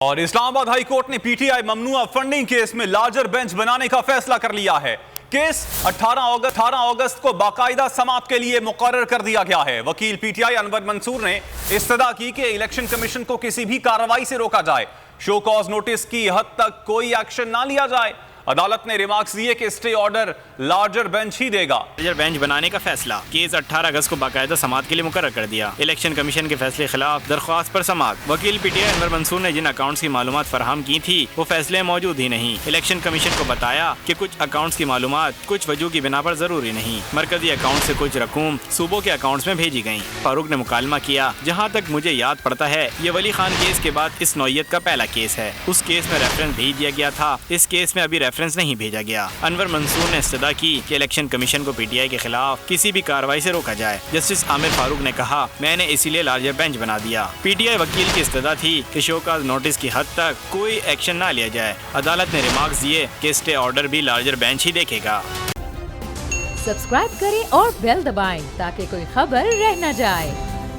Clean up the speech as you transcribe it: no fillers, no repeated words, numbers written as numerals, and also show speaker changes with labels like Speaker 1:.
Speaker 1: और Islamabad high court ने PTI ममनुआ funding case में लार्जर बेंच बनाने का फैसला कर लिया है। केस 18 अगस्त को बाकायदा समाअत के लिए मुकर्रर कर दिया गया है। वकील पीटीआई अनवर मंसूर ने इस्तदा की कि इलेक्शन कमीशन को किसी भी कार्रवाई से रोका जाए, शो कॉज नोटिस की हद तक कोई एक्शन ना लिया जाए। अदालत ने रिमार्क्स दिए कि स्टे ऑर्डर लार्जर बेंच ही देगा।
Speaker 2: लार्जर बेंच बनाने का फैसला, केस 18 अगस्त को बाकायदा समाअत के लिए मुकर्रर कर दिया। इलेक्शन कमीशन के फैसले के खिलाफ दरख्वास्त पर समाअत। वकील पीटीआई अनवर मंसूर ने जिन अकाउंट्स की मालूमात फराहम की थी वो फैसले मौजूद ही नहीं। इलेक्शन कमीशन को बताया कि कुछ अकाउंट्स की मालूमात कुछ वजह की बिना पर जरूरी नहीं। मरकजी अकाउंट से कुछ रकूम सूबों के अकाउंट्स में भेजी गयी। फारूक ने मुकालमा किया, जहाँ तक मुझे याद पड़ता है ये वली खान केस के बाद इस नौयत का पहला केस है। उस केस में रेफरेंस भेज दिया गया था, इस केस में अभी रेफरेंस नहीं भेजा गया। अनवर मंसूर ने इस्तदा की कि इलेक्शन कमीशन को पीटीआई के खिलाफ किसी भी कार्रवाई से रोका जाए। जस्टिस आमिर फारूक ने कहा, मैंने इसीलिए लार्जर बेंच बना दिया। पीटीआई वकील की इस्तदा थी कि शो कॉज नोटिस की हद तक कोई एक्शन ना लिया जाए। अदालत ने रिमार्क्स दिए कि स्टे ऑर्डर भी लार्जर बेंच ही देखेगा।
Speaker 3: सब्सक्राइब करें और बेल दबाएं ताकि कोई खबर रह न जाए।